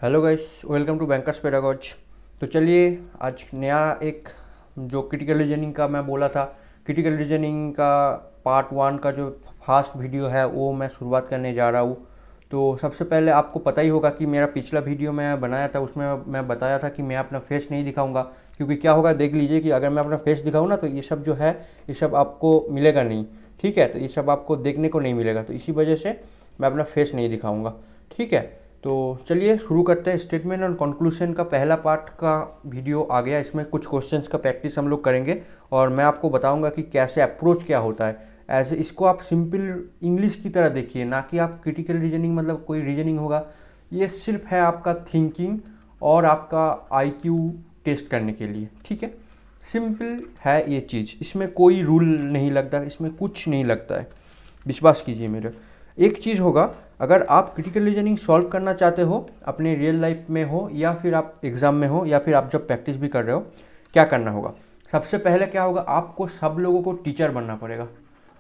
Hello guys, welcome to bankers pedagogy. तो चलिए आज नया एक जो क्रिटिकल रीजनिंग का मैं बोला था, क्रिटिकल रीजनिंग का पार्ट 1 का जो फास्ट वीडियो है वो मैं शुरुआत करने जा रहा हूँ। तो सबसे पहले आपको पता ही होगा कि मेरा पिछला वीडियो मैं बनाया था, उसमें मैं बताया था कि मैं अपना फेस नहीं दिखाऊंगा, क्योंकि क्या होगा देख लीजिए कि अगर मैं अपना फेस दिखाऊँ ना तो ये सब जो है ये सब आपको मिलेगा नहीं। ठीक है, तो ये सब आपको देखने को नहीं मिलेगा, तो इसी वजह से मैं अपना फेस नहीं दिखाऊंगा। ठीक है, तो चलिए शुरू करते हैं। स्टेटमेंट और कंक्लूजन का पहला पार्ट का वीडियो आ गया। इसमें कुछ क्वेश्चंस का प्रैक्टिस हम लोग करेंगे और मैं आपको बताऊंगा कि कैसे अप्रोच क्या होता है। ऐसे इसको आप सिंपल इंग्लिश की तरह देखिए, ना कि आप क्रिटिकल रीजनिंग मतलब कोई रीजनिंग होगा। ये सिर्फ है आपका थिंकिंग और आपका आईक्यू टेस्ट करने के लिए। ठीक है, सिंपल है ये चीज़, इसमें कोई रूल नहीं लगता, इसमें कुछ नहीं लगता है, विश्वास कीजिए मेरे। एक चीज़ होगा, अगर आप क्रिटिकल रीजनिंग सॉल्व करना चाहते हो अपने रियल लाइफ में हो या फिर आप एग्ज़ाम में हो या फिर आप जब प्रैक्टिस भी कर रहे हो, क्या करना होगा। सबसे पहले क्या होगा, आपको सब लोगों को टीचर बनना पड़ेगा।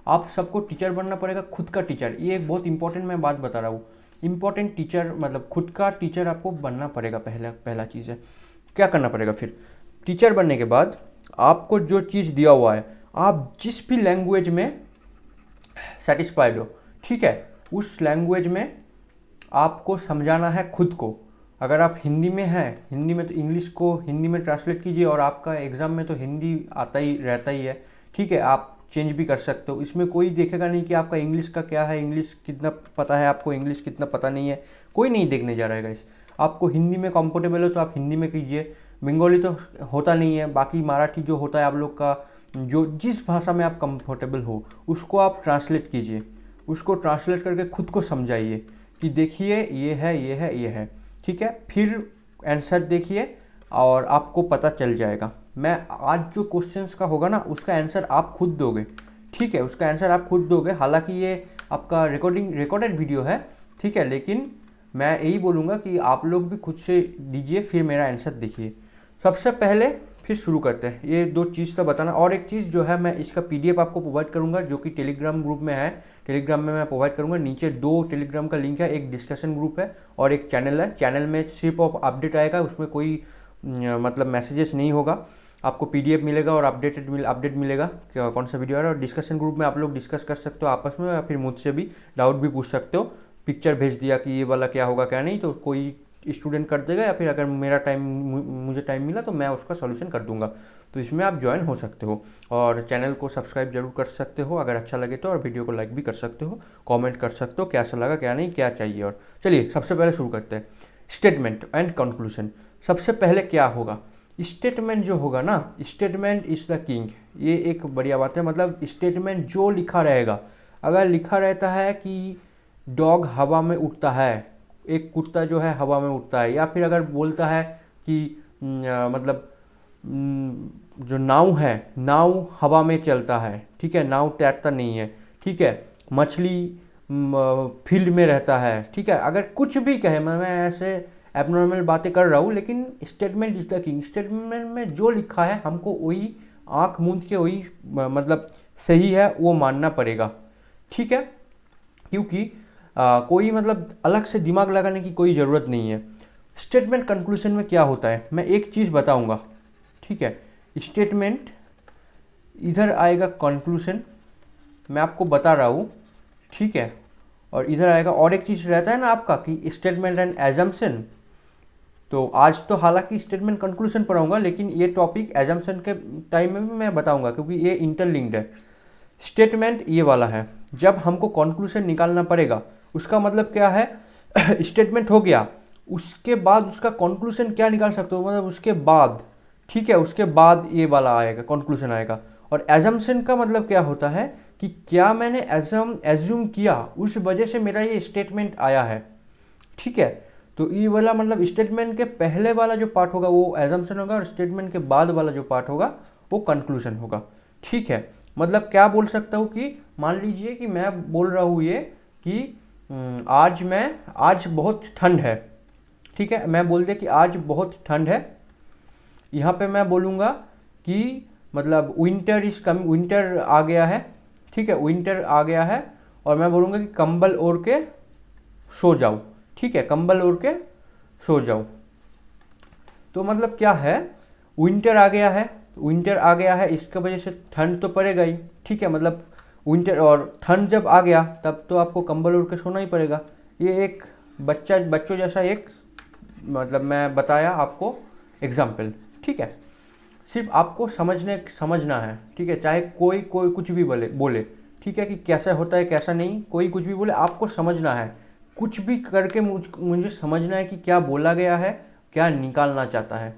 आप सबको टीचर बनना पड़ेगा, खुद का टीचर। ये एक बहुत इंपॉर्टेंट मैं बात बता रहा हूँ। इंपॉर्टेंट टीचर मतलब खुद का टीचर आपको बनना पड़ेगा। पहला चीज़ है, क्या करना पड़ेगा फिर टीचर बनने के बाद। आपको जो चीज़ दिया हुआ है, आप जिस भी लैंग्वेज में सेटिस्फाइड हो, ठीक है, उस लैंग्वेज में आपको समझाना है खुद को। अगर आप हिंदी में हैं, हिंदी में तो इंग्लिश को हिंदी में ट्रांसलेट कीजिए, और आपका एग्ज़ाम में तो हिंदी आता ही रहता ही है। ठीक है, आप चेंज भी कर सकते हो, इसमें कोई देखेगा नहीं कि आपका इंग्लिश का क्या है, इंग्लिश कितना पता है आपको, इंग्लिश कितना पता नहीं है, कोई नहीं देखने जा रहा है इस। आपको हिंदी में कंफर्टेबल हो तो आप हिंदी में कीजिए। बंगाली तो होता नहीं है, बाकी मराठी जो होता है आप लोग का, जो जिस भाषा में आप कंफर्टेबल हो उसको आप ट्रांसलेट कीजिए। उसको ट्रांसलेट करके खुद को समझाइए कि देखिए ये है, ये है, ये है। ठीक है, फिर आंसर देखिए और आपको पता चल जाएगा। मैं आज जो क्वेश्चंस का होगा ना उसका आंसर आप खुद दोगे। ठीक है, उसका आंसर आप खुद दोगे। हालांकि ये आपका रिकॉर्डेड वीडियो है, ठीक है, लेकिन मैं यही बोलूँगा कि आप लोग भी खुद से दीजिए, फिर मेरा आंसर देखिए। सबसे पहले फिर शुरू करते हैं। ये दो चीज़ तो बताना, और एक चीज़ जो है मैं इसका पीडीएफ आपको प्रोवाइड करूंगा जो कि टेलीग्राम ग्रुप में है। टेलीग्राम में मैं प्रोवाइड करूंगा। नीचे 2 टेलीग्राम का लिंक है, एक डिस्कशन ग्रुप है और एक चैनल है। चैनल में सिर्फ अपडेट आएगा, उसमें कोई मतलब मैसेजेस नहीं होगा। आपको पीडीएफ मिलेगा और अपडेट मिलेगा कौन सा वीडियो है। और डिस्कशन ग्रुप में आप लोग डिस्कस कर सकते हो आपस में, या फिर मुझसे भी डाउट भी पूछ सकते हो। पिक्चर भेज दिया कि ये वाला क्या होगा क्या नहीं, तो कोई स्टूडेंट कर देगा, या फिर अगर मुझे टाइम मिला तो मैं उसका सॉल्यूशन कर दूंगा। तो इसमें आप ज्वाइन हो सकते हो और चैनल को सब्सक्राइब जरूर कर सकते हो अगर अच्छा लगे तो, और वीडियो को लाइक भी कर सकते हो, कमेंट कर सकते हो कैसा लगा क्या नहीं, क्या चाहिए। और चलिए सबसे पहले शुरू करते हैं। Statement and conclusion. सबसे पहले क्या होगा, स्टेटमेंट जो होगा ना, स्टेटमेंट इज द किंग। ये एक बढ़िया बात है। मतलब स्टेटमेंट जो लिखा रहेगा, अगर लिखा रहता है कि डॉग हवा में उड़ता है, एक कुत्ता जो है हवा में उड़ता है, या फिर अगर बोलता है कि मतलब जो नाव है, नाव हवा में चलता है, ठीक है, नाव तैरता नहीं है, ठीक है, मछली फील्ड में रहता है, ठीक है, अगर कुछ भी कहे, मैं ऐसे एबनॉर्मल बातें कर रहा हूँ, लेकिन statement is the king. Statement में जो लिखा है हमको वही आँख मूंद के वही मतलब सही है वो मानना पड़ेगा। ठीक है, क्योंकि कोई मतलब अलग से दिमाग लगाने की कोई ज़रूरत नहीं है। स्टेटमेंट कंक्लूजन में क्या होता है मैं एक चीज़ बताऊंगा। ठीक है, स्टेटमेंट इधर आएगा कंक्लूजन, मैं आपको बता रहा हूँ, ठीक है, और इधर आएगा। और एक चीज़ रहता है ना आपका कि स्टेटमेंट एंड एजम्पशन। तो आज तो हालांकि स्टेटमेंट कंक्लूजन पढ़ाऊंगा, लेकिन ये टॉपिक एजम्पशन के टाइम में भी मैं बताऊंगा, क्योंकि ये इंटरलिंक्ड है। स्टेटमेंट ये वाला है, जब हमको कंक्लूजन निकालना पड़ेगा, उसका मतलब क्या है स्टेटमेंट हो गया, उसके बाद उसका कंक्लूजन क्या निकाल सकते हो, मतलब उसके बाद, ठीक है, उसके बाद ये वाला आएगा, कंक्लूजन आएगा। और एजम्पशन का मतलब क्या होता है कि क्या मैंने एज्यूम किया, उस वजह से मेरा ये स्टेटमेंट आया है। ठीक है, तो ये वाला मतलब स्टेटमेंट के पहले वाला जो पार्ट होगा वो एजम्पशन होगा, और स्टेटमेंट के बाद वाला जो पार्ट होगा वो कंक्लूजन होगा। ठीक है, मतलब क्या बोल सकता हूँ कि मान लीजिए कि मैं बोल रहा हूँ ये कि आज बहुत ठंड है। ठीक है, मैं बोल दिया कि आज बहुत ठंड है। यहाँ पे मैं बोलूँगा कि मतलब विंटर इज कमिंग, विंटर आ गया है। ठीक है, विंटर आ गया है, और मैं बोलूँगा कि कंबल ओढ़ के सो जाओ। ठीक है, कंबल ओढ़ के सो जाओ। तो मतलब क्या है, विंटर आ गया है, विंटर आ गया है, इसके वजह से ठंड तो पड़ेगा ही, ठीक है। मतलब विंटर और ठंड जब आ गया तब तो आपको कंबल ओढ़ के सोना ही पड़ेगा। ये एक बच्चों जैसा एक मतलब मैं बताया आपको एग्जाम्पल, ठीक है। सिर्फ आपको समझना है, ठीक है। चाहे कोई कोई कुछ भी बोले, ठीक है, कि कैसा होता है कैसा नहीं, कोई कुछ भी बोले, आपको समझना है। कुछ भी करके मुझे समझना है कि क्या बोला गया है, क्या निकालना चाहता है,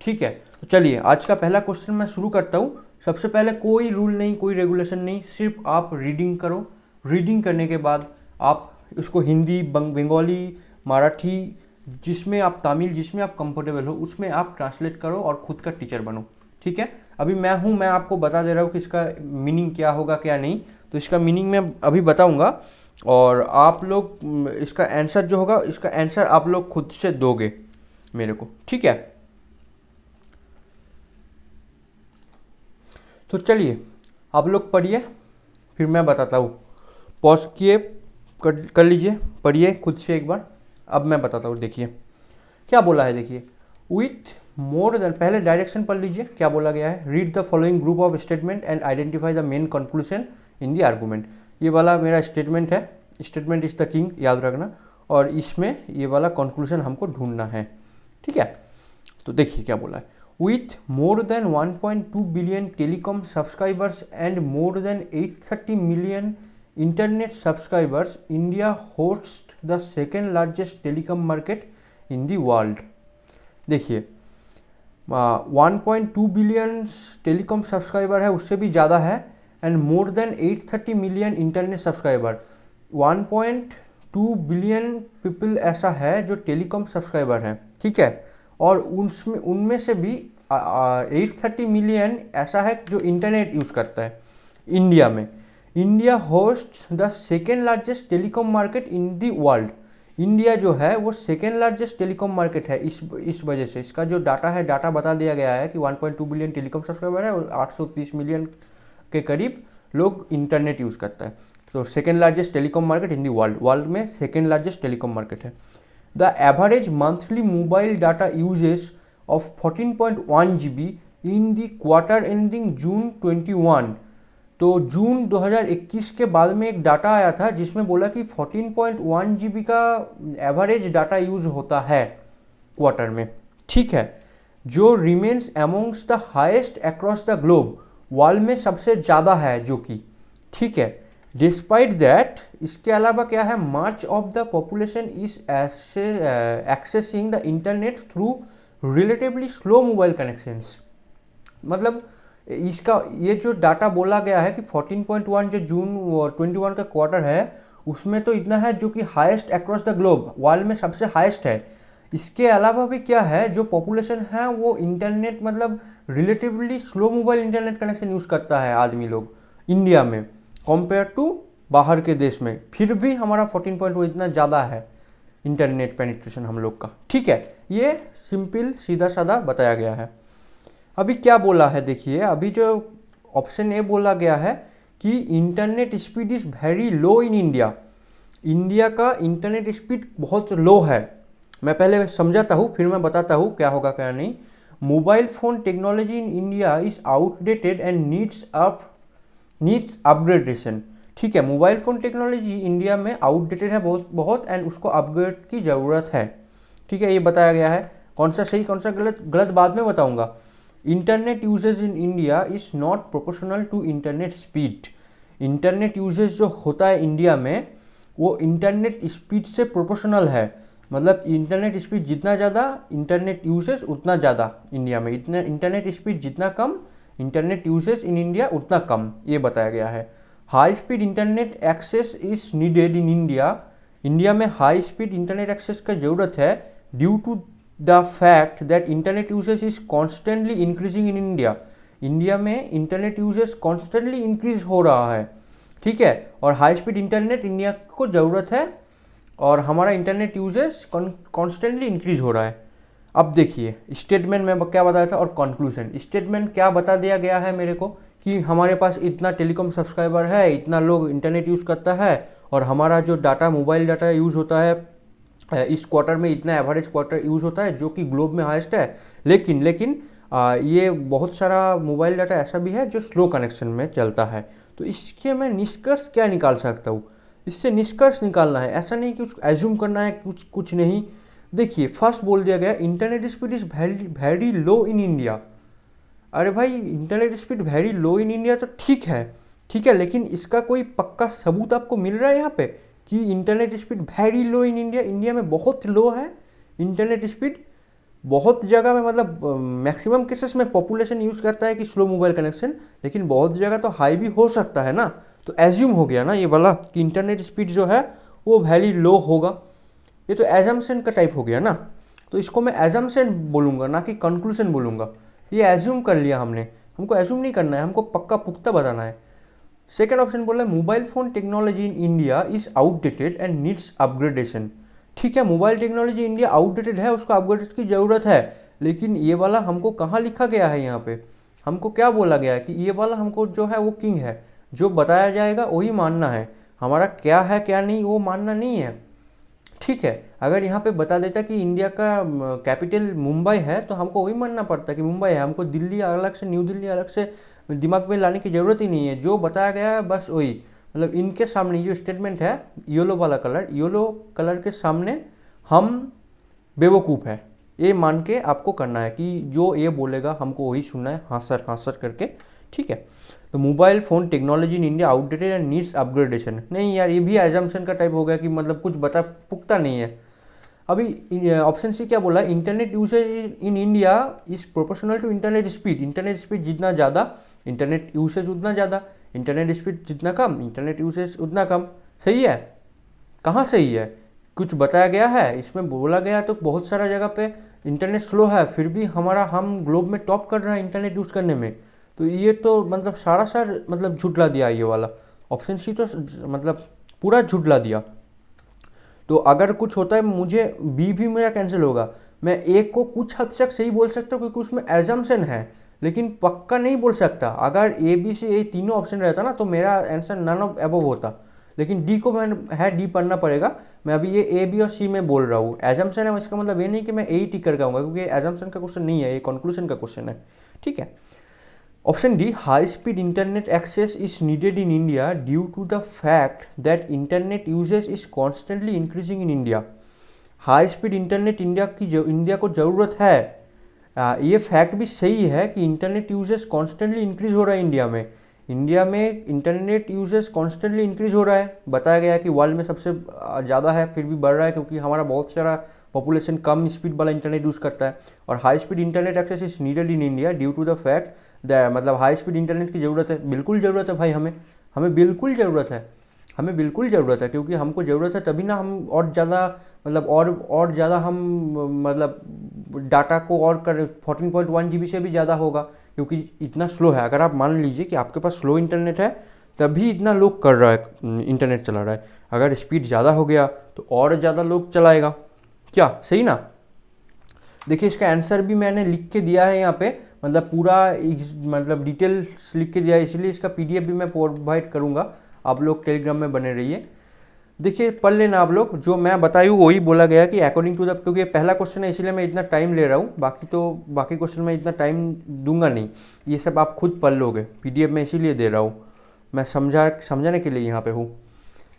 ठीक है। तो चलिए आज का पहला क्वेश्चन मैं शुरू करता हूँ। सबसे पहले कोई रूल नहीं, कोई रेगुलेशन नहीं, सिर्फ आप रीडिंग करो। रीडिंग करने के बाद आप उसको हिंदी, बंगाली, मराठी, जिसमें आप तमिल, जिसमें आप कंफर्टेबल हो उसमें आप ट्रांसलेट करो और खुद का टीचर बनो, ठीक है। अभी मैं आपको बता दे रहा हूँ कि इसका मीनिंग क्या होगा क्या नहीं। तो इसका मीनिंग मैं अभी बताऊँगा और आप लोग इसका आंसर जो होगा, इसका आंसर आप लोग खुद से दोगे मेरे को, ठीक है। तो चलिए आप लोग पढ़िए, फिर मैं बताता हूँ। पॉज किए कर लीजिए, पढ़िए खुद से एक बार। अब मैं बताता हूँ, देखिए क्या बोला है। देखिए, विथ मोर देन, पहले डायरेक्शन पढ़ लीजिए क्या बोला गया है। Read the following group of statement and identify the main conclusion in the argument. ये वाला मेरा स्टेटमेंट है, स्टेटमेंट इज द किंग, याद रखना। और इसमें ये वाला कंक्लूजन हमको ढूंढना है, ठीक है। तो देखिए क्या बोला है। With more than 1.2 billion telecom subscribers and more than 830 million internet subscribers, India hosts the second largest telecom market in the world. देखिए 1.2 बिलियन टेलीकॉम सब्सक्राइबर है, उससे भी ज़्यादा है। And more than 830 million internet subscriber, 1.2 billion people ऐसा है जो telecom subscriber है, ठीक है। और उनमें से भी 830 मिलियन ऐसा है जो इंटरनेट यूज़ करता है इंडिया में। India host the second largest telecom market in the world. India जो है वो सेकेंड लार्जेस्ट टेलीकॉम मार्केट है। इस वजह से इसका जो डाटा है, डाटा बता दिया गया है कि 1.2 बिलियन टेलीकॉम सब्सक्राइबर है और 830 मिलियन के करीब लोग इंटरनेट यूज़ करता है। तो second largest telecom market in the world में सेकेंड लार्जेस्ट टेलीकॉम मार्केट है। The average monthly mobile data uses of 14.1 GB in the quarter ending June 21। तो जून 2021 के बाद में एक डाटा आया था जिसमें बोला कि 14.1 GB का एवरेज डाटा यूज होता है क्वार्टर में, ठीक है। जो remains amongst the highest across the globe, world में सबसे ज़्यादा है जो कि, ठीक है। डिस्पाइट दैट, इसके अलावा क्या है, much of the population is accessing the internet through relatively slow mobile connections. मतलब इसका ये जो डाटा बोला गया है कि 14.1 जो जून 21 का क्वार्टर है उसमें तो इतना है जो कि highest across the globe, world में सबसे हाईएस्ट है। इसके अलावा भी क्या है, जो पॉपुलेशन है वो इंटरनेट मतलब relatively slow mobile internet connection use करता है आदमी लोग इंडिया में कंपेयर टू बाहर के देश में। फिर भी हमारा 14.1 इतना ज़्यादा है इंटरनेट पेनिट्रेशन हम लोग का, ठीक है। ये सिंपल सीधा साधा बताया गया है। अभी क्या बोला है देखिए, अभी जो ऑप्शन ए बोला गया है कि internet speed is very low in India. India का इंटरनेट स्पीड बहुत लो है। मैं पहले समझाता हूँ फिर मैं बताता हूँ क्या होगा क्या नहीं। Mobile phone technology in India is outdated and needs upgradation, ठीक है। मोबाइल फ़ोन टेक्नोलॉजी इंडिया में आउटडेटेड है बहुत एंड उसको अपग्रेड की ज़रूरत है, ठीक है। ये बताया गया है। कौन सा सही कौन सा गलत बाद में बताऊंगा। Internet usage in India is not proportional to internet speed. Internet usage जो होता है इंडिया में वो इंटरनेट स्पीड से प्रोपोर्शनल है। मतलब इंटरनेट स्पीड जितना ज़्यादा इंटरनेट यूजेज उतना ज़्यादा इंडिया में, इतना इंटरनेट स्पीड जितना कम इंटरनेट यूजेज इन इंडिया उतना कम, ये बताया गया है। High speed internet access is needed in India. India में हाई स्पीड इंटरनेट एक्सेस का ज़रूरत है due to the fact that internet usage is constantly increasing in India. India में इंटरनेट यूजेज कॉन्स्टेंटली इंक्रीज हो रहा है, ठीक है। और हाई स्पीड इंटरनेट इंडिया को ज़रूरत है और हमारा इंटरनेट यूजेज कॉन्स्टेंटली इंक्रीज हो रहा है। अब देखिए स्टेटमेंट में क्या बताया था और कंक्लूजन। स्टेटमेंट क्या बता दिया गया है मेरे को कि हमारे पास इतना टेलीकॉम सब्सक्राइबर है, इतना लोग इंटरनेट यूज़ करता है और हमारा जो डाटा मोबाइल डाटा यूज़ होता है इस क्वार्टर में इतना एवरेज क्वार्टर यूज़ होता है जो कि ग्लोब में हाईएस्ट है। लेकिन ये बहुत सारा मोबाइल डाटा ऐसा भी है जो स्लो कनेक्शन में चलता है। तो इसके मैं निष्कर्ष क्या निकाल सकता हूँ? इससे निष्कर्ष निकालना है, ऐसा नहीं कि कुछ एज्यूम करना है, कुछ नहीं। देखिए, फर्स्ट बोल दिया गया internet speed is very low in India. अरे भाई, internet speed very low in India तो ठीक है, लेकिन इसका कोई पक्का सबूत आपको मिल रहा है यहाँ पे कि इंटरनेट स्पीड वेरी लो इन इंडिया? इंडिया में बहुत लो है इंटरनेट स्पीड। बहुत जगह में मतलब मैक्सिमम केसेस में पॉपुलेशन यूज़ करता है कि स्लो मोबाइल कनेक्शन, लेकिन बहुत जगह तो हाई भी हो सकता है ना। तो एज्यूम हो गया ना ये वाला कि इंटरनेट स्पीड जो है वो वेरी लो होगा। ये तो एजम्पशन का टाइप हो गया ना। तो इसको मैं एजम्पशन बोलूँगा, ना कि कंक्लूजन बोलूँगा। ये एज्यूम कर लिया हमने, हमको एज्यूम नहीं करना है, हमको पक्का पुख्ता बताना है। सेकेंड ऑप्शन बोला mobile phone technology in India is outdated and needs upgradation. ठीक है, मोबाइल टेक्नोलॉजी इंडिया आउटडेटेड है, उसको अपग्रेड की ज़रूरत है। लेकिन ये वाला हमको कहाँ लिखा गया है? यहाँ पे हमको क्या बोला गया है कि ये वाला हमको जो है वो किंग है, जो बताया जाएगा वही मानना है। हमारा क्या है क्या नहीं वो मानना नहीं है। ठीक है, अगर यहाँ पे बता देता कि इंडिया का कैपिटल मुंबई है तो हमको वही मानना पड़ता कि मुंबई है। हमको दिल्ली अलग से, न्यू दिल्ली अलग से दिमाग में लाने की ज़रूरत ही नहीं है। जो बताया गया है बस वही, मतलब इनके सामने जो स्टेटमेंट है येलो वाला कलर, येलो कलर के सामने हम बेवकूफ़ है ये मान के आपको करना है कि जो ये बोलेगा हमको वही सुनना है, हाँ सर करके। ठीक है, तो mobile phone technology in India outdated and needs upgradation. नहीं यार, ये भी एजम्पशन का टाइप हो गया कि मतलब कुछ बता पुख्ता नहीं है। अभी ऑप्शन सी क्या बोला? Internet usage in India is proportional to internet speed. Internet speed जितना ज़्यादा इंटरनेट यूसेज उतना ज़्यादा, इंटरनेट स्पीड जितना कम इंटरनेट यूसेज उतना कम। सही है? कहाँ सही है? कुछ बताया गया है इसमें? बोला गया तो बहुत सारा जगह पे इंटरनेट स्लो है, फिर भी हम ग्लोब में टॉप कर रहे हैं इंटरनेट यूज़ करने में। तो ये तो मतलब सारा मतलब झुटला दिया ये वाला ऑप्शन सी, तो मतलब पूरा झुटला दिया। तो अगर कुछ होता है मुझे बी भी मेरा कैंसिल होगा। मैं एक को कुछ हद तक सही बोल सकता हूँ क्योंकि उसमें एजम्पशन है, लेकिन पक्का नहीं बोल सकता। अगर ए बी सी ए तीनों ऑप्शन रहता ना तो मेरा आंसर नन ऑफ अबव होता। लेकिन डी को मैं डी पढ़ना पड़ेगा। मैं अभी ये ए बी और सी में बोल रहा हूँ। एजम्पशन है, इसका मतलब ये नहीं कि मैं ए ही टिक कर गाऊंगा, क्योंकि एजम्पशन का क्वेश्चन नहीं है, ये कंक्लूजन का क्वेश्चन है। ठीक है, option D high speed internet access is needed in India due to the fact that internet usage is constantly increasing in India. High speed internet India को ज़रूरत है। ये फैक्ट भी सही है कि इंटरनेट यूजेज कॉन्स्टेंटली इंक्रीज हो रहा है इंडिया में इंटरनेट यूजेज कॉन्स्टेंटली इंक्रीज हो रहा है। बताया गया है कि वर्ल्ड में सबसे ज़्यादा है, फिर भी बढ़ रहा है क्योंकि हमारा बहुत सारा पॉपुलेशन कम स्पीड वाला इंटरनेट यूज़ करता है। और high speed internet access is needed in India due to the fact that, मतलब हाई स्पीड इंटरनेट की ज़रूरत है, बिल्कुल ज़रूरत है भाई। हमें बिल्कुल ज़रूरत है, हमें बिल्कुल ज़रूरत है, क्योंकि हमको ज़रूरत है तभी ना हम और ज़्यादा मतलब और ज़्यादा हम मतलब डाटा को और कर 14.1 GB से भी ज़्यादा होगा, क्योंकि इतना स्लो है। अगर आप मान लीजिए कि आपके पास स्लो इंटरनेट है तभी इतना लोग कर रहा है, इंटरनेट चला रहा है। अगर स्पीड ज़्यादा हो गया तो और ज़्यादा लोग चलाएगा, क्या सही ना? देखिए, इसका आंसर भी मैंने लिख के दिया है यहाँ पे, मतलब पूरा मतलब डिटेल्स लिख के दिया है, इसलिए इसका PDF भी मैं प्रोवाइड करूँगा। आप लोग टेलीग्राम में बने रहिए। देखिए, पढ़ लेना आप लोग, जो मैं बताऊँ वही बोला गया कि अकॉर्डिंग टू द, क्योंकि पहला क्वेश्चन है इसलिए मैं इतना टाइम ले रहा हूँ, बाकी क्वेश्चन में इतना टाइम दूंगा नहीं। ये सब आप खुद पढ़ लोगे, PDF में इसीलिए दे रहा हूँ, मैं समझाने के लिए यहाँ पे हूँ।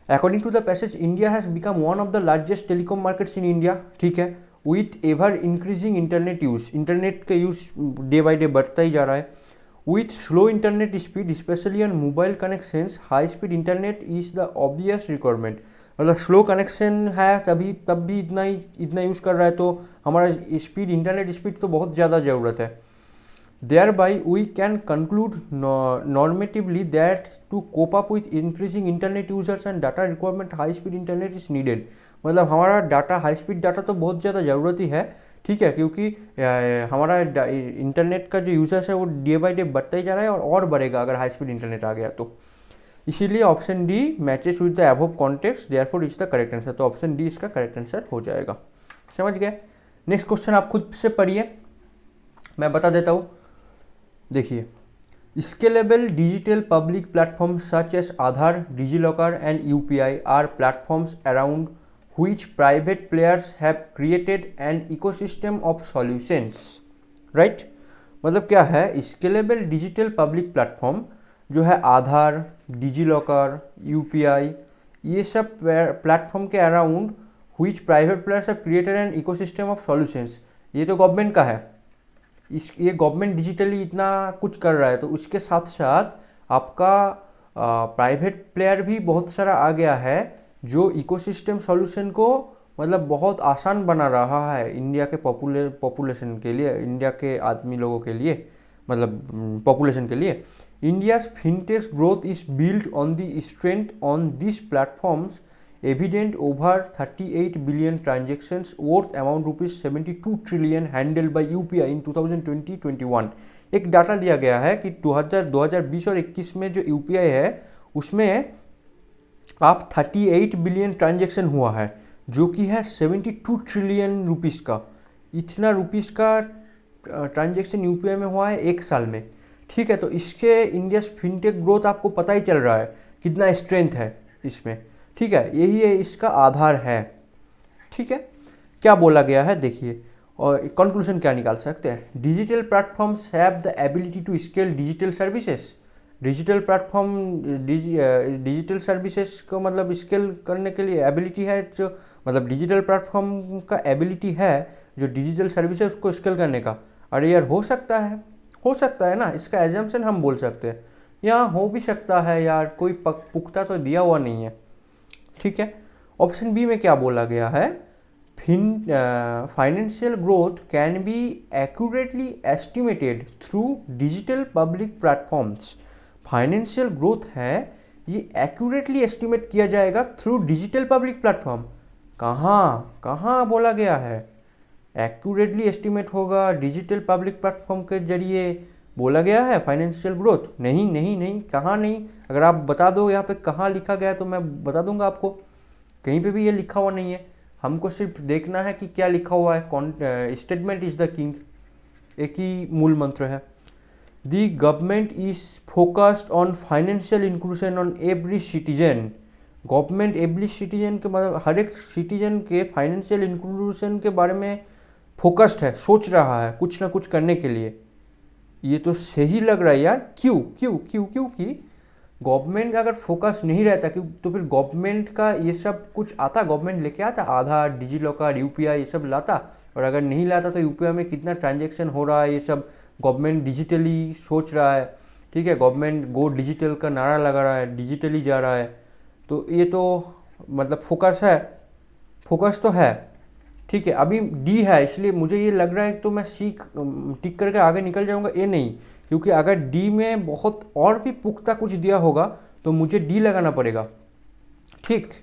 According to the passage India has become one of the largest telecom markets in India. ठीक है, with ever increasing internet use, internet का यूज़ डे बाई डे बढ़ता ही जा रहा है। With slow internet speed, especially on mobile connections, high speed internet is the obvious requirement। मतलब slow connection है तब भी इतना यूज़ कर रहा है तो हमारा स्पीड, इंटरनेट स्पीड तो बहुत ज़्यादा ज़रूरत है। Thereby we can conclude normatively that to cope up with increasing internet users and data requirement, high speed internet is needed। मतलब हमारा डाटा, हाई स्पीड डाटा तो बहुत ज़्यादा ज़रूरत ही है। ठीक है, क्योंकि हमारा इंटरनेट का जो यूजर्स है वो डे बाई डे बढ़ता ही जा रहा है और बढ़ेगा अगर हाई स्पीड इंटरनेट आ गया तो। इसीलिए option D matches with the above context, therefore is the correct answer. तो ऑप्शन डी इसका करेक्ट आंसर हो जाएगा। समझ गए? नेक्स्ट क्वेश्चन आप खुद से पढ़िए, मैं बता देता हूँ। देखिए, scalable digital public platforms such as Aadhaar, DigiLocker and UPI are platforms around which private players have created an ecosystem of solutions, right? मतलब क्या है, स्केलेबल डिजिटल पब्लिक प्लेटफॉर्म जो है आधार, डिजी लॉकर, यूपीआई, ये सब प्लेटफॉर्म के around which private players have created an ecosystem of solutions, ये तो गवर्नमेंट का है। ये गवर्नमेंट डिजिटली इतना कुछ कर रहा है, तो उसके साथ साथ आपका प्राइवेट प्लेयर भी बहुत सारा आ गया है जो इकोसिस्टम सॉल्यूशन को मतलब बहुत आसान बना रहा है इंडिया के पॉपुलेशन के लिए, इंडिया के आदमी लोगों के लिए, मतलब पॉपुलेशन के लिए। India's fintech growth is build on the strength on this platforms evident over 38 billion transactions worth amount ₹72 trillion handle bye UPI इन 2020-21। एक डाटा दिया गया है कि 2020 और 21 में जो यूपीआई है उसमें आप 38 बिलियन ट्रांजेक्शन हुआ है, जो कि है 72 ट्रिलियन रुपीस का। इतना रुपीस का ट्रांजेक्शन यूपीआई में हुआ है एक साल में, ठीक है। तो इसके इंडिया फिनटेक ग्रोथ आपको पता ही चल रहा है कितना स्ट्रेंथ है इसमें, ठीक है। यही है इसका आधार है, ठीक है। क्या बोला गया है देखिए, और कंक्लूजन क्या निकाल सकते हैं। Digital platforms have the ability to scale digital services. Digital platform digital services को मतलब स्केल करने के लिए एबिलिटी है, जो मतलब डिजिटल प्लेटफॉर्म का एबिलिटी है जो डिजिटल सर्विसेज को स्केल करने का। अरे यार हो सकता है ना, इसका एजम्पशन हम बोल सकते हैं, यहाँ हो भी सकता है यार, कोई पुख्ता तो दिया हुआ नहीं है, ठीक है। ऑप्शन बी में क्या बोला गया है, financial growth can be accurately estimated through digital public platforms. Financial growth है ये एक्यूरेटली एस्टिमेट किया जाएगा थ्रू डिजिटल पब्लिक प्लेटफॉर्म। कहाँ बोला गया है एक्यूरेटली एस्टिमेट होगा डिजिटल पब्लिक प्लेटफॉर्म के जरिए बोला गया है फाइनेंशियल ग्रोथ? नहीं, कहाँ नहीं। अगर आप बता दो यहाँ पे कहाँ लिखा गया है तो मैं बता दूंगा आपको, कहीं पे भी ये लिखा हुआ नहीं है। हमको सिर्फ देखना है कि क्या लिखा हुआ है। स्टेटमेंट इज द किंग, एक ही मूल मंत्र है। The government is focused on financial inclusion on every citizen. Government every citizen के मतलब हर एक सिटीजन के फाइनेंशियल इंक्लूजन के बारे में फोकस्ड है, सोच रहा है कुछ ना कुछ करने के लिए। ये तो सही लग रहा है यार। क्योंकि गवर्नमेंट अगर फोकस नहीं रहता तो फिर गवर्नमेंट का ये सब कुछ आता, गवर्नमेंट लेके आता, आधार, डिजी लॉकर, यूपीआई ये सब लाता। और अगर नहीं लाता तो यूपीआई में कितना ट्रांजैक्शन हो रहा है, ये सब गवर्नमेंट डिजिटली सोच रहा है, ठीक है। गवर्नमेंट गो डिजिटल का नारा लगा रहा है, डिजिटली जा रहा है, तो ये तो मतलब फोकस तो है, ठीक है। अभी डी है, इसलिए मुझे ये लग रहा है तो मैं सी टिक करके आगे निकल जाऊंगा, ए नहीं, क्योंकि अगर डी में बहुत और भी पुख्ता कुछ दिया होगा तो मुझे डी लगाना पड़ेगा, ठीक।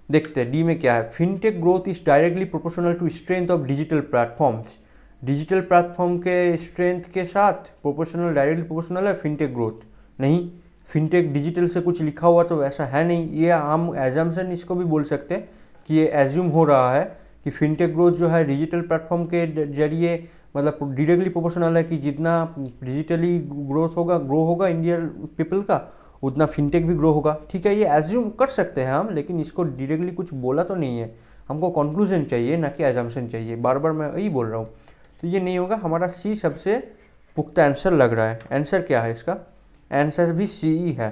देखते हैं डी में क्या है। Fintech growth is directly proportional to strength of digital platforms. Digital platform के स्ट्रेंथ के साथ प्रोपोर्शनल, डायरेक्टली प्रोपोर्शनल है फिनटेक ग्रोथ। नहीं, फिनटेक डिजिटल से कुछ लिखा हुआ तो वैसा है नहीं। ये हम एजम्पशन इसको भी बोल सकते हैं कि ये एज्यूम हो रहा है कि फिनटेक ग्रोथ जो है डिजिटल प्लेटफॉर्म के जरिए मतलब डायरेक्टली प्रोपोर्शनल है, कि जितना डिजिटली ग्रो होगा इंडियन पीपल का, उतना फिनटेक भी ग्रो होगा, ठीक है। ये एज्यूम कर सकते हैं हम, लेकिन इसको डायरेक्टली कुछ बोला तो नहीं है। हमको कंक्लूजन चाहिए ना कि एजम्पशन चाहिए, बार बार मैं यही बोल रहा हूँ। तो ये नहीं होगा, हमारा सी सबसे पुख्ता आंसर लग रहा है। आंसर क्या है इसका? आंसर भी सी ही है,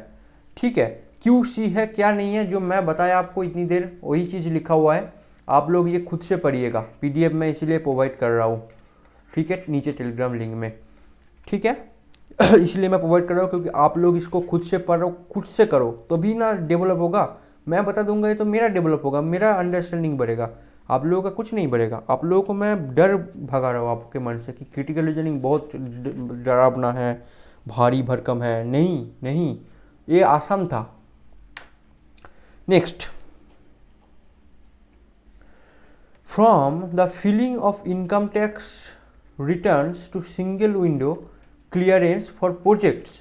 ठीक है। क्यों सी है क्या नहीं है, जो मैं बताया आपको इतनी देर वही चीज़ लिखा हुआ है। आप लोग ये खुद से पढ़िएगा, पीडीएफ में इसीलिए प्रोवाइड कर रहा हूँ, ठीक है, नीचे टेलीग्राम लिंक में, ठीक है। इसलिए मैं प्रोवाइड कर रहा हूँ क्योंकि आप लोग इसको खुद से पढ़ो, खुद से करो, तभी ना डेवलप होगा। मैं बता दूंगा ये तो मेरा डेवलप होगा, मेरा अंडरस्टैंडिंग बढ़ेगा, आप लोगों का कुछ नहीं बढ़ेगा। आप लोगों को मैं डर भगा रहा हूँ आपके मन से कि क्रिटिकल रीजनिंग बहुत डरावना है, भारी भरकम है। नहीं, ये आसान था। Next, from the filing of income tax returns to single window clearance for projects.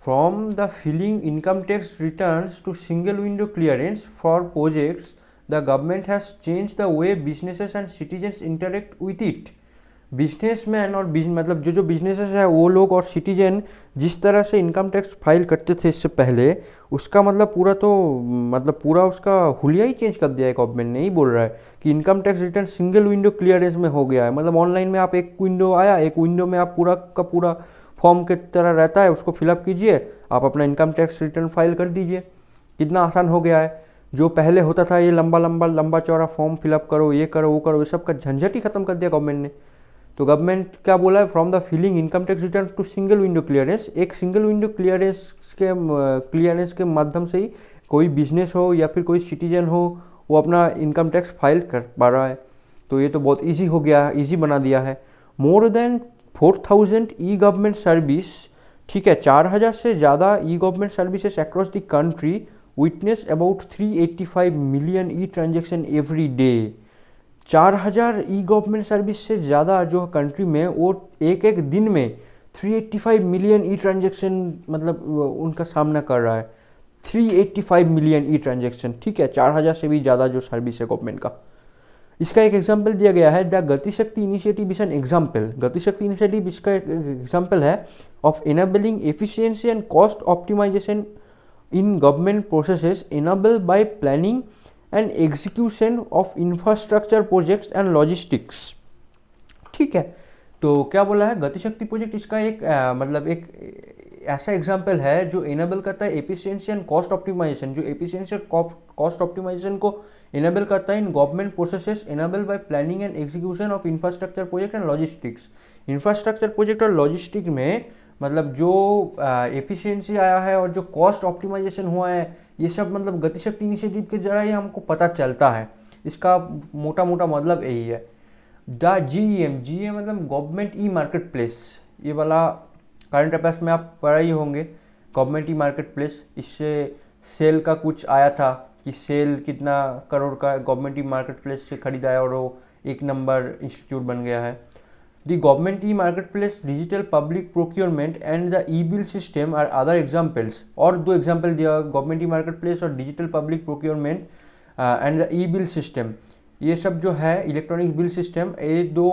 From the filing income tax returns to single window clearance for projects, the government has changed the way businesses and citizens interact with it. Businessman और मतलब जो businesses है वो लोग और citizen जिस तरह से इनकम टैक्स फाइल करते थे इससे पहले, उसका मतलब पूरा तो मतलब पूरा उसका हुलिया ही चेंज कर दिया है गवर्नमेंट ने। ही बोल रहा है कि income tax return single window clearance में हो गया है। मतलब ऑनलाइन में आप एक विंडो आया, एक विंडो में आप पूरा का पूरा फॉर्म की तरह रहता है, उसको फिलअप कीजिए, आप अपना इनकम टैक्स रिटर्न फाइल कर दीजिए। कितना आसान हो गया है। जो पहले होता था ये लंबा चौड़ा फॉर्म फिलअप करो, ये करो वो करो, ये सब का झंझट ही खत्म कर दिया गवर्नमेंट ने। तो गवर्नमेंट क्या बोला है, from the filling income tax return to single window clearance, एक सिंगल विंडो क्लियरेंस के माध्यम से ही कोई बिजनेस हो या फिर कोई सिटीजन हो वो अपना इनकम टैक्स फाइल कर पा रहा है। तो ये तो बहुत ईजी हो गया है, ईजी बना दिया है। More than 4000 e government service, ठीक है, 4000 से ज़्यादा e government services across the country witness about 385 million e transaction every day. 4000 e government service से ज़्यादा जो कंट्री में वो एक एक दिन में 385 मिलियन ई ट्रांजेक्शन मतलब उनका सामना कर रहा है। 385 मिलियन ई ट्रांजेक्शन, ठीक है, 4000 से भी ज़्यादा जो सर्विस है गवर्नमेंट का। इसका एक एग्जाम्पल दिया गया है, the Gatishakti initiative is an example. Gatishakti initiative इसका एक एग्जाम्पल है of enabling efficiency and cost optimisation in government processes enabled by planning and execution of infrastructure projects and logistics. ठीक है, तो क्या बोला है, गतिशक्ति प्रोजेक्ट इसका एक मतलब एक ऐसा एग्जाम्पल है जो इनेबल करता है एफिशिएंसी एंड कॉस्ट ऑप्टिमाइजेशन, जो एफिशिएंसी और कॉस्ट ऑप्टिमाइजेशन को इनेबल करता है इन government processes enable bye planning and execution of infrastructure project and logistics. Infrastructure project और लॉजिस्टिक में मतलब जो एफिशिएंसी आया है और जो कॉस्ट ऑप्टिमाइजेशन हुआ है, ये सब मतलब गतिशक्ति इनिशिएटिव के जरा ही हमको पता चलता है। इसका मोटा मोटा मतलब यही है। द GEM मतलब गवर्नमेंट ई मार्केट प्लेस, ये वाला करंट अफेयर्स में आप पढ़ा ही होंगे। गवर्नमेंट ई मार्केट प्लेस, इससे सेल का कुछ आया था कि सेल कितना करोड़ का गवर्नमेंट ई मार्केट प्लेस से खरीदा है और वो एक नंबर इंस्टीट्यूट बन गया है। The government e marketplace, digital public procurement and the e bill system are other examples. और दो एग्जाम्पल दिया, गवर्नमेंट ई मार्केट प्लेस और digital public procurement and the e bill system. ये सब जो है इलेक्ट्रॉनिक बिल सिस्टम, ये दो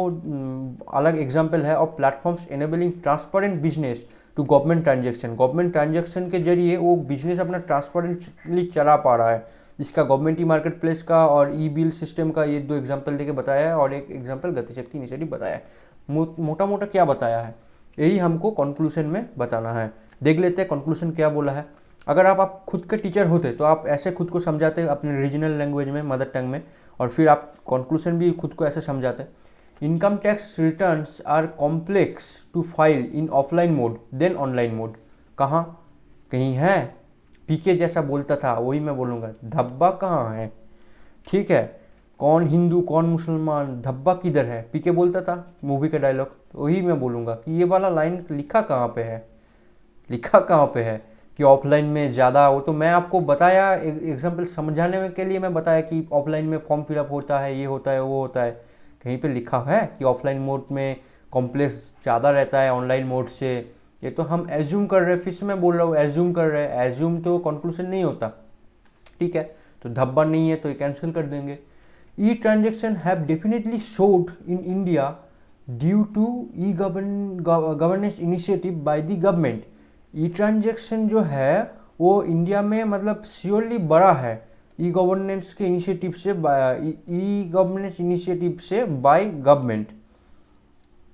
अलग एग्जाम्पल है of platforms enabling transparent business to government transaction. Government transaction के जरिए वो बिजनेस अपना ट्रांसपेरेंटली चला पा रहा है। इसका गवर्नमेंट ई मार्केट प्लेस का और ई बिल सिस्टम का ये दो एग्जाम्पल देके बताया है और एक एग्जाम्पल गतिशक्ति इनिशिएटिव बताया है। मोटा मोटा क्या बताया है यही हमको कंक्लूजन में बताना है। देख लेते हैं कंक्लूजन क्या बोला है। अगर आप खुद के टीचर होते तो आप ऐसे खुद को समझाते अपने रीजनल लैंग्वेज में, मदर टंग में, और फिर आप कंक्लूजन भी खुद को ऐसे समझाते, income tax returns are complex to file in offline mode than online mode. कहाँ कहीं है, पीके जैसा बोलता था वही मैं बोलूँगा, धब्बा कहाँ है। ठीक है, कौन हिंदू कौन मुसलमान, धब्बा किधर है, पीके बोलता था मूवी का डायलॉग। तो वही मैं बोलूँगा कि ये वाला लाइन लिखा कहाँ पे है, लिखा कहाँ पे है कि ऑफलाइन में ज़्यादा। वो तो मैं आपको बताया एग्जाम्पल समझाने में के लिए मैं बताया कि ऑफलाइन में फॉर्म फिलअप होता है, ये होता है वो होता है। कहीं पे लिखा है कि ऑफलाइन मोड में कॉम्प्लेक्स ज़्यादा रहता है ऑनलाइन मोड से। ये तो हम एज्यूम कर रहे हैं, फिर से मैं बोल रहा हूँ एज्यूम कर रहे हैं, एज्यूम तो कंक्लूजन नहीं होता। ठीक है, तो धब्बा नहीं है तो ये कैंसिल कर देंगे। ई transaction have definitely soared in India due to e governance initiative by the government. E transaction जो है वो इंडिया में मतलब श्योरली बड़ा है ई गवर्नेंस के इनिशिएटिव से, ई गवर्नेंस इनिशिएटिव से बाय गवर्नमेंट।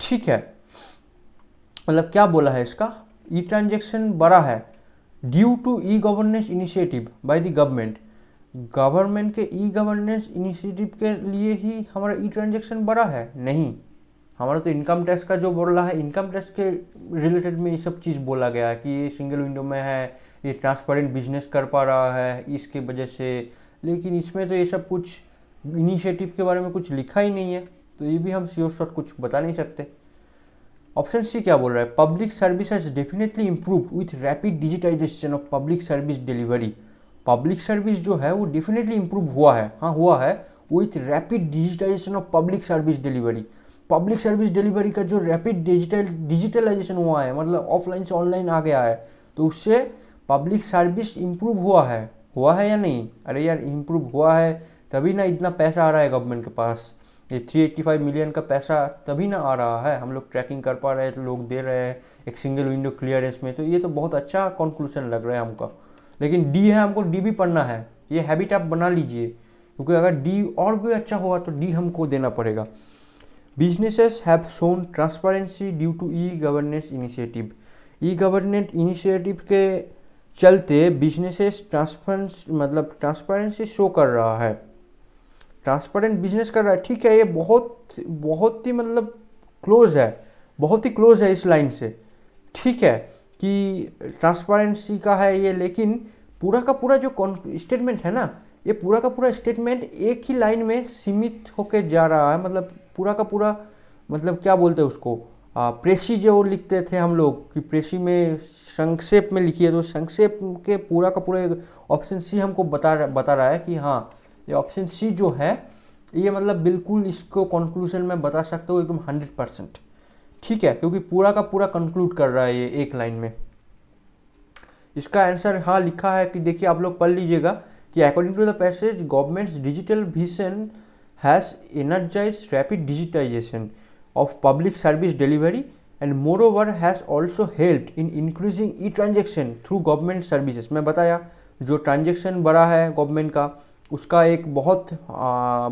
ठीक है, मतलब क्या बोला है इसका, ई ट्रांजेक्शन बड़ा है due to e governance initiative by the government. Government के ई गवर्नेंस इनिशिएटिव के लिए ही हमारा ई ट्रांजेक्शन बड़ा है, नहीं। हमारा तो इनकम टैक्स का जो बोल रहा है, इनकम टैक्स के रिलेटेड में ये सब चीज़ बोला गया है कि ये सिंगल विंडो में है, ये ट्रांसपेरेंट बिजनेस कर पा रहा है इसके वजह से। लेकिन इसमें तो ये सब कुछ इनिशिएटिव के बारे में कुछ लिखा ही नहीं है, तो ये भी हम श्योर शॉट कुछ बता नहीं सकते। ऑप्शन सी क्या बोल रहा है, public service has definitely improve with rapid digitisation of public service delivery. Public service जो है वो डेफिनेटली इम्प्रूव हुआ है, हाँ हुआ है, with rapid digitisation of public service delivery. Public service delivery का जो रैपिड डिजिटलाइजेशन हुआ है, मतलब ऑफलाइन से ऑनलाइन आ गया है, तो उससे पब्लिक सर्विस इम्प्रूव हुआ है या नहीं। अरे यार इम्प्रूव हुआ है तभी ना इतना पैसा आ रहा है गवर्नमेंट के पास। ये 385 मिलियन का पैसा तभी ना आ रहा है, हम लोग ट्रैकिंग कर पा रहे हैं, लोग दे रहे हैं एक सिंगल विंडो क्लियरेंस में, तो ये तो बहुत अच्छा कंक्लूजन लग रहा है हमको। लेकिन डी है, हमको डी भी पढ़ना है, ये हैबिट आप बना लीजिए, क्योंकि अगर डी और भी अच्छा हुआ तो डी हमको देना पड़ेगा। Businesses have shown transparency due to e governance initiative. E governance initiative के चलते बिजनेसेस ट्रांसपेरेंसी शो कर रहा है, ट्रांसपेरेंट बिजनेस कर रहा है। ठीक है, ये बहुत बहुत ही मतलब क्लोज है, बहुत ही क्लोज है इस लाइन से। ठीक है कि ट्रांसपेरेंसी का है ये, लेकिन पूरा का पूरा जो स्टेटमेंट है ना, ये पूरा का पूरा स्टेटमेंट एक ही लाइन में सीमित होकर जा रहा है। मतलब पूरा का पूरा, मतलब क्या बोलते हैं उसको, प्रेसी जो लिखते थे हम लोग कि प्रेसी में संक्षेप में लिखिए, तो संक्षेप के पूरा का पूरा ऑप्शन सी हमको बता रहा है कि हाँ, ये ऑप्शन सी जो है ये मतलब बिल्कुल इसको कंक्लूजन में बता सकते हो एकदम 100%। ठीक है, क्योंकि पूरा का पूरा कंक्लूड कर रहा है ये एक लाइन में। इसका आंसर हाँ लिखा है कि देखिए आप लोग पढ़ लीजिएगा कि according to the passage government's digital vision has energised rapid digitisation of public service delivery and moreover has also helped in increasing e transaction through government services. मैं बताया जो ट्रांजेक्शन बढ़ा है गवर्नमेंट का, उसका एक बहुत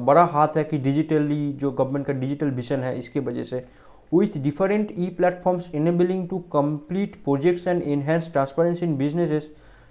बड़ा हाथ है कि डिजिटली जो गवर्नमेंट का डिजिटल विजन है इसके वजह से, with different e-platforms enabling to complete projects and enhance transparency in businesses।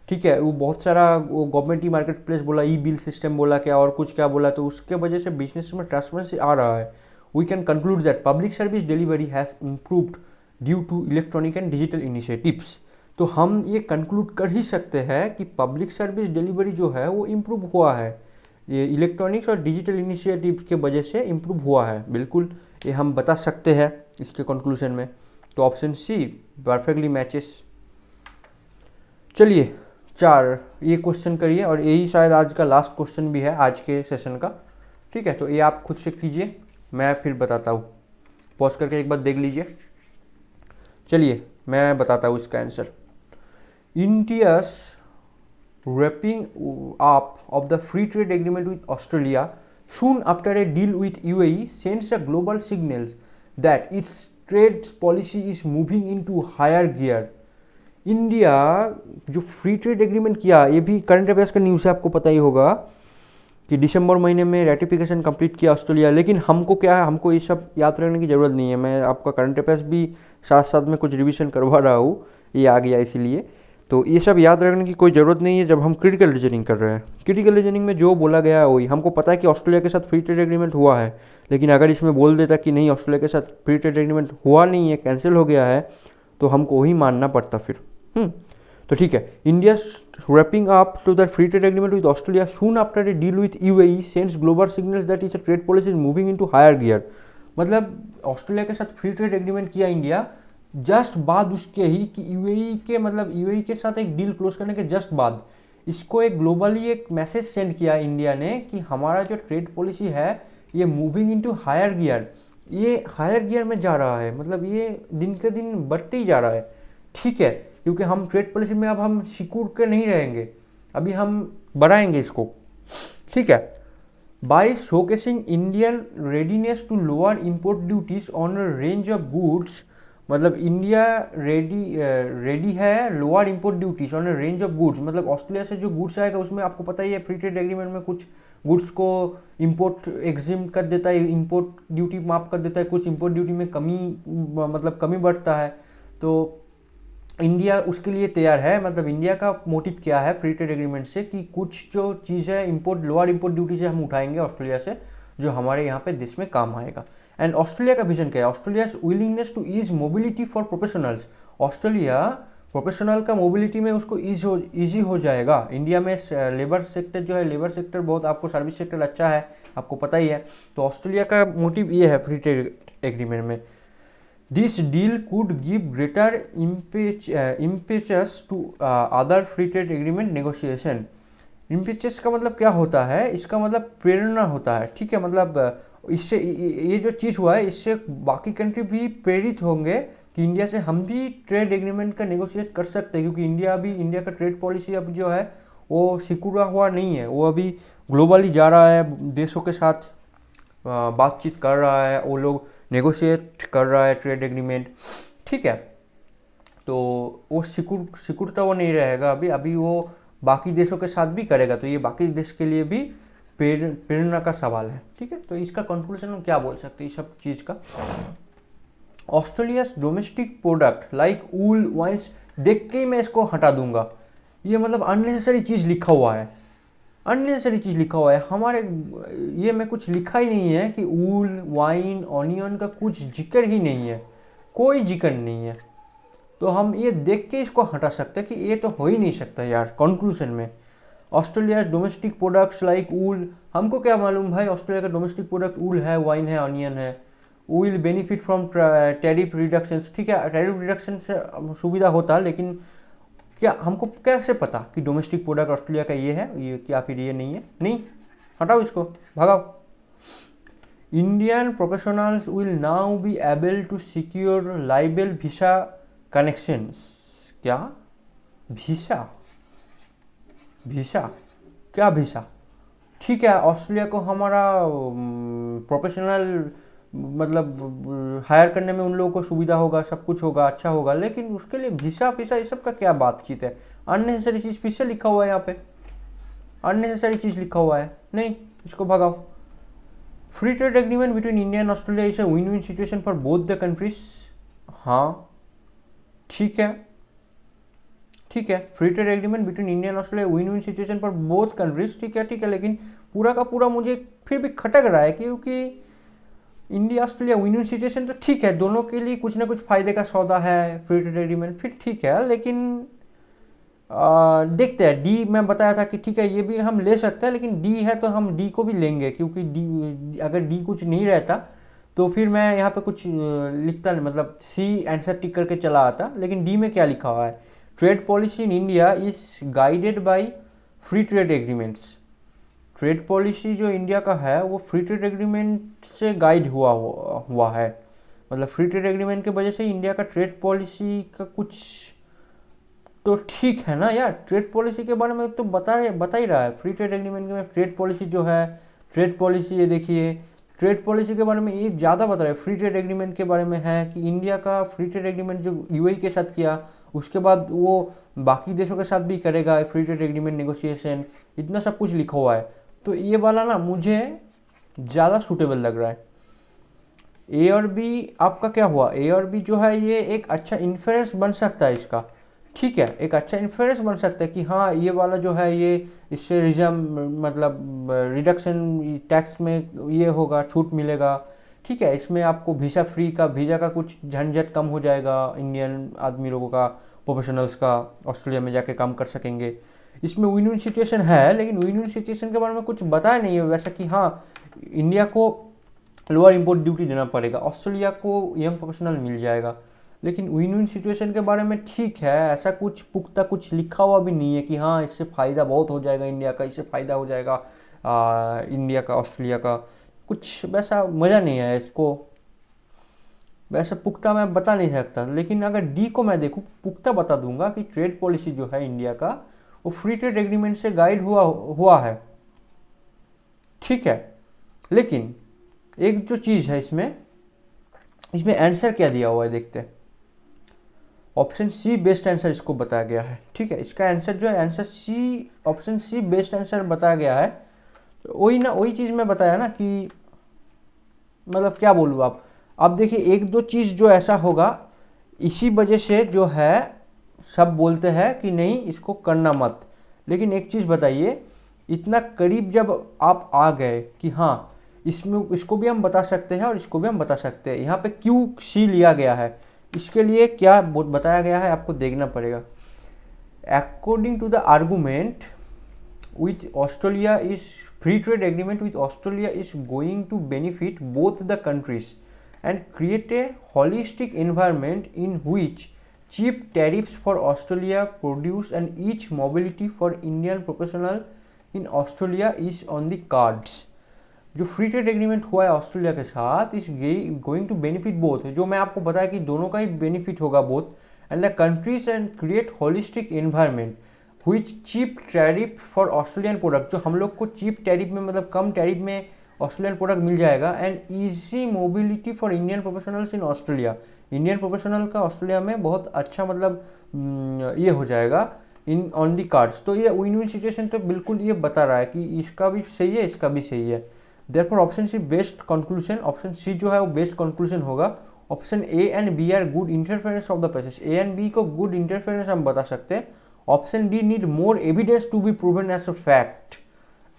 ठीक है, वो बहुत सारा वो गवर्नमेंट ई मार्केट प्लेस बोला, ई बिल सिस्टम बोला, क्या और कुछ क्या बोला, तो उसके वजह से बिजनेस में ट्रांसपेरेंसी आ रहा है। We can conclude that public service delivery has improved due to electronic and digital initiatives. तो हम ये कंक्लूड कर ही सकते हैं कि पब्लिक सर्विस डिलीवरी जो है वो इम्प्रूव हुआ है, ये इलेक्ट्रॉनिक्स और डिजिटल इनिशिएटिव के वजह से इम्प्रूव हुआ है, बिल्कुल ये हम बता सकते हैं इसके कंक्लूजन में। तो ऑप्शन सी परफेक्टली मैचेस। चलिए 4 ये क्वेश्चन करिए, और यही शायद आज का लास्ट क्वेश्चन भी है आज के सेशन का। ठीक है, तो ये आप खुद से कीजिए, मैं फिर बताता हूँ, पॉज करके एक बार देख लीजिए। चलिए मैं बताता हूँ इसका answer. India's wrapping up of the free trade agreement with Australia soon after a deal with UAE sends a global signal that its trade policy is moving into higher gear। India जो free trade agreement किया, ये भी current affairs का news है, आपको पता ही होगा कि दिसंबर महीने में रेटिफिकेशन कंप्लीट किया ऑस्ट्रेलिया। लेकिन हमको क्या है, हमको ये सब याद रखने की ज़रूरत नहीं है, मैं आपका करंट अफेयर्स भी साथ साथ में कुछ रिवीजन करवा रहा हूँ, ये आ गया इसीलिए। तो ये सब याद रखने की कोई ज़रूरत नहीं है जब हम क्रिटिकल रीजनिंग कर रहे हैं। क्रिटिकल रीजनिंग में जो बोला गया है वही, हमको पता है कि ऑस्ट्रेलिया के साथ फ्री ट्रेड एग्रीमेंट हुआ है, लेकिन अगर इसमें बोल देता कि नहीं ऑस्ट्रेलिया के साथ फ्री ट्रेड एग्रीमेंट हुआ नहीं है, कैंसिल हो गया है, तो हमको वही मानना पड़ता फिर। तो ठीक है, India wrapping up to the free trade agreement with Australia soon after a deal with UAE sends global signals that its trade policy is moving into higher gear। मतलब ऑस्ट्रेलिया के साथ फ्री ट्रेड एग्रीमेंट किया India, just बाद उसके ही कि UAE के, मतलब UAE के साथ एक डील क्लोज करने के जस्ट बाद इसको एक ग्लोबली एक मैसेज सेंड किया इंडिया ने कि हमारा जो ट्रेड पॉलिसी है ये मूविंग इनटू हायर गियर, ये हायर गियर में जा रहा है, मतलब ये दिन के दिन बढ़ते ही जा रहा है। ठीक है, क्योंकि हम ट्रेड पॉलिसी में अब हम सिकुड़ के नहीं रहेंगे, अभी हम बढ़ाएंगे इसको। ठीक है, by showcasing Indian readiness to lower import duties on a range of goods, मतलब इंडिया रेडी है lower import duties on a range of goods, मतलब ऑस्ट्रेलिया से जो गुड्स आएगा उसमें आपको पता ही है फ्री ट्रेड एग्रीमेंट में कुछ गुड्स को इंपोर्ट एग्जिम कर देता है, इंपोर्ट ड्यूटी माफ कर देता है, कुछ इंपोर्ट ड्यूटी में कमी, मतलब कमी बढ़ता है। तो इंडिया उसके लिए तैयार है, मतलब इंडिया का मोटिव क्या है फ्री ट्रेड एग्रीमेंट से कि कुछ जो चीज़ है इंपोर्ट लोअर इंपोर्ट ड्यूटी से हम उठाएंगे ऑस्ट्रेलिया से, जो हमारे यहाँ पे देश में काम आएगा। एंड ऑस्ट्रेलिया का विजन क्या है, Australia willingness to ease mobility for professionals, Australia professional का मोबिलिटी में उसको ईजी हो जाएगा। इंडिया में लेबर सेक्टर जो है, लेबर सेक्टर बहुत, आपको सर्विस सेक्टर अच्छा है, आपको पता ही है, तो ऑस्ट्रेलिया का मोटिव ये है फ्री ट्रेड एग्रीमेंट में। This deal could give greater impetus to other free trade agreement negotiation. Impetus का मतलब क्या होता है, इसका मतलब प्रेरणा होता है। ठीक है, मतलब इससे ये जो चीज़ हुआ है इससे बाकी कंट्री भी प्रेरित होंगे कि इंडिया से हम भी ट्रेड एग्रीमेंट का नेगोशिएट कर सकते हैं, क्योंकि इंडिया का ट्रेड पॉलिसी अब जो है वो सिकुड़ा हुआ नहीं है, वो अभी ग्लोबली जा रहा है देशों के साथ बातचीत कर रहा है, वो लोग नेगोशिएट कर रहा है ट्रेड एग्रीमेंट, ठीक है। तो वो सिकुड़ता वो नहीं रहेगा, अभी वो बाकी देशों के साथ भी करेगा, तो ये बाकी देश के लिए भी प्रेरणा का सवाल है, ठीक है। तो इसका कंक्लूजन हम क्या बोल सकते हैं इस सब चीज़ का? ऑस्ट्रेलियाज डोमेस्टिक प्रोडक्ट लाइक वूल वाइन्स, देख के ही मैं इसको हटा दूंगा, ये मतलब अननेसेसरी चीज़ लिखा हुआ है, अननेसेसरी चीज़ लिखा हुआ है हमारे, ये में कुछ लिखा ही नहीं है कि वूल वाइन ऑनियन का कुछ जिक्र ही नहीं है, कोई जिक्र नहीं है। तो हम ये देख के इसको हटा सकते हैं कि ये तो हो ही नहीं सकता यार। कंक्लूजन में ऑस्ट्रेलिया डोमेस्टिक प्रोडक्ट्स लाइक वूल, हमको क्या मालूम भाई ऑस्ट्रेलिया का डोमेस्टिक प्रोडक्ट वूल है, वाइन है, ऑनियन है। Will benefit from tariff reduction, ठीक है, टैरिफ रिडक्शन से सुविधा होता, लेकिन क्या हमको कैसे पता कि डोमेस्टिक प्रोडक्ट ऑस्ट्रेलिया का ये है, ये क्या फिर ये नहीं है? नहीं, हटाओ इसको, भगाओ। Indian professionals will now be able to secure liable visa connections, क्या वीसा, वीसा क्या वीसा, ठीक है। ऑस्ट्रेलिया को हमारा प्रोफेशनल मतलब हायर करने में उन लोगों को सुविधा होगा, सब कुछ होगा, अच्छा होगा, लेकिन उसके लिए वीसा फीसा ये सब का क्या बातचीत है? अननेसेसरी चीज़ फिर से लिखा हुआ है यहाँ पे, अननेसेसरी चीज़ लिखा हुआ है, नहीं, इसको भगाओ। Free trade agreement between India and Australia is a win win situation for both the countries, हाँ ठीक है, ठीक है। Free trade agreement between India and Australia win win situation for both countries, ठीक है, ठीक है, लेकिन पूरा का पूरा मुझे फिर भी खटक रहा है, क्योंकि India Australia win win situation तो ठीक है, दोनों के लिए कुछ ना कुछ फायदे का सौदा है, फ्री ट्रेड एग्रीमेंट फिर ठीक है, लेकिन देखते हैं। डी मैं बताया था कि ठीक है ये भी हम ले सकते हैं, लेकिन डी है तो हम डी को भी लेंगे, क्योंकि डी अगर डी कुछ नहीं रहता तो फिर मैं यहाँ पे कुछ लिखता नहीं, मतलब सी आंसर टिक करके चला आता, लेकिन डी में क्या लिखा हुआ है? Trade policy in India is guided by free trade agreements. Trade policy जो इंडिया का है वो फ्री ट्रेड एग्रीमेंट से गाइड हुआ है, मतलब फ्री ट्रेड एग्रीमेंट की वजह से इंडिया का ट्रेड पॉलिसी का कुछ तो ठीक है ना यार। ट्रेड पॉलिसी के बारे में तो बता ही रहा है, फ्री ट्रेड एग्रीमेंट में ट्रेड पॉलिसी जो है, ट्रेड पॉलिसी ये देखिए, ट्रेड पॉलिसी के बारे में ये ज़्यादा बता रहा है। फ्री ट्रेड एग्रीमेंट के बारे में है कि इंडिया का फ्री ट्रेड एग्रीमेंट जो यूएई के साथ किया, उसके बाद वो बाकी देशों के साथ भी करेगा फ्री ट्रेड एग्रीमेंट नेगोशिएशन, इतना सब कुछ लिखा हुआ है। तो ये वाला ना मुझे ज़्यादा सूटेबल लग रहा है। ए और बी आपका क्या हुआ? ए और बी जो है ये एक अच्छा इन्फ्रेंस बन सकता है इसका, ठीक है, एक अच्छा इन्फ्रेंस बन सकता है कि हाँ ये वाला जो है ये इससे मतलब रिडक्शन टैक्स में ये होगा, छूट मिलेगा, ठीक है। इसमें आपको वीज़ा फ्री का, वीज़ा का कुछ झंझट कम हो जाएगा, इंडियन आदमी लोगों का, प्रोफेशनल्स का ऑस्ट्रेलिया में जाके काम कर सकेंगे। इसमें विन विन सिचुएशन है, लेकिन विन विन सिचुएशन के बारे में कुछ बताया नहीं है वैसा कि हाँ इंडिया को लोअर इंपोर्ट ड्यूटी देना पड़ेगा, ऑस्ट्रेलिया को यंग प्रोफेशनल मिल जाएगा, लेकिन विन विन सिचुएशन के बारे में ठीक है, ऐसा कुछ पुख्ता कुछ लिखा हुआ भी नहीं है कि हाँ इससे फ़ायदा बहुत हो जाएगा इंडिया का, इससे फ़ायदा हो जाएगा इंडिया का, ऑस्ट्रेलिया का, कुछ वैसा मज़ा नहीं है इसको, वैसे पुख्ता मैं बता नहीं सकता। लेकिन अगर डी को मैं देखूँ, पुख्ता बता दूंगा कि ट्रेड पॉलिसी जो है इंडिया का वो फ्री ट्रेड एग्रीमेंट से गाइड हुआ है, ठीक है। लेकिन एक जो चीज़ है इसमें आंसर क्या दिया हुआ है देखते हैं। ऑप्शन सी बेस्ट आंसर इसको बताया गया है, ठीक है। इसका आंसर जो है answer C, option C best answer बताया गया है। तो वही चीज़ मैं बताया ना कि मतलब क्या बोलूँ आप देखिए, एक दो चीज़ जो ऐसा होगा इसी वजह से जो है सब बोलते हैं कि नहीं इसको करना मत। लेकिन एक चीज़ बताइए, इतना करीब जब आप आ गए कि हाँ इसको भी हम बता सकते हैं और इसको भी हम बता सकते हैं, यहाँ पे क्यों सी लिया गया है, इसके लिए क्या बताया गया है आपको देखना पड़ेगा। According to the argument with Australia is free trade agreement with Australia is going to benefit both the countries and create a holistic environment in which cheap tariffs for Australia produce and each mobility for Indian professional in Australia is on the cards। जो free trade agreement हुआ है Australia के साथ is going to benefit both, जो मैं आपको बताया कि दोनों का ही बेनिफिट होगा both and the countries and create holistic environment which cheap tariff for Australian product, जो हम लोग को चीप टैरिफ में मतलब कम टैरिफ में ऑस्ट्रेलियन प्रोडक्ट मिल जाएगा। And easy mobility for Indian professionals in Australia, Indian professional का ऑस्ट्रेलिया में बहुत अच्छा मतलब ये हो जाएगा इन ऑन दी कार्ड्स। तो ये विन विन सिचुएशन तो बिल्कुल ये बता रहा है कि इसका भी सही है, इसका भी सही है। Therefore option C best conclusion, option C जो है वो बेस्ट कंक्लूजन होगा। Option A and B are good interference of the passage, A and B को गुड इंटरफेरेंस हम बता सकते हैं। Option D need more evidence to be proven as a fact.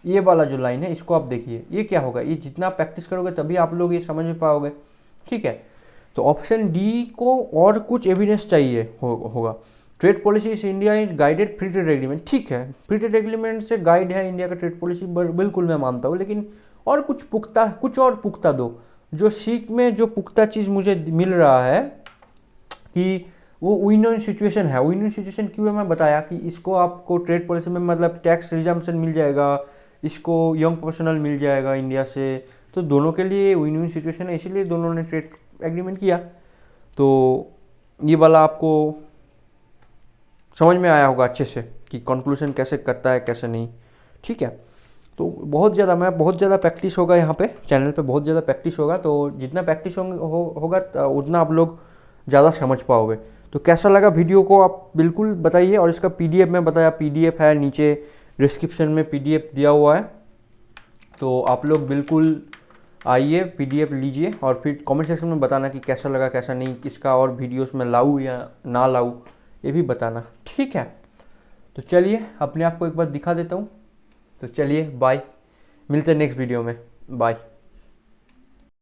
ये वाला जो लाइन है इसको आप देखिए, ये क्या होगा, ये जितना प्रैक्टिस करोगे तभी आप लोग ये समझ में पाओगे, ठीक है। तो ऑप्शन डी को और कुछ एविडेंस चाहिए होगा। Trade policy is India is guided free trade agreement, ठीक है, फ्री ट्रेड एग्रीमेंट से गाइड है इंडिया का ट्रेड पॉलिसी, बिल्कुल मैं मानता हूँ, लेकिन और कुछ पुख्ता, कुछ और पुख्ता दो। जो सीख में जो पुख्ता चीज़ मुझे मिल रहा है कि वो विन विन सिचुएशन है। विन विन सिचुएशन क्यों है, मैं बताया कि इसको आपको ट्रेड पॉलिसी में मतलब टैक्स रिजम्पशन मिल जाएगा, इसको यंग प्रोफेशनल मिल जाएगा इंडिया से, तो दोनों के लिए विन विन सिचुएशन है, इसीलिए दोनों ने ट्रेड एग्रीमेंट किया। तो ये वाला आपको समझ में आया होगा अच्छे से कि कंक्लूजन कैसे करता है कैसे नहीं, ठीक है। तो बहुत ज़्यादा प्रैक्टिस होगा यहाँ पे चैनल पे, बहुत ज़्यादा प्रैक्टिस होगा। तो जितना प्रैक्टिस होगा उतना आप लोग ज़्यादा समझ पाओगे। तो कैसा लगा वीडियो को आप बिल्कुल बताइए। और इसका पीडीएफ में बताया, पीडीएफ है नीचे डिस्क्रिप्शन में पीडीएफ दिया हुआ है, तो आप लोग बिल्कुल आइए पीडीएफ लीजिए और फिर कमेंट सेक्शन में बताना कि कैसा लगा कैसा नहीं, किसका और वीडियोस में लाऊं या ना लाऊं ये भी बताना, ठीक है। तो चलिए अपने आप को एक बार दिखा देता हूँ। तो चलिए बाय, मिलते हैं नेक्स्ट वीडियो में, बाय।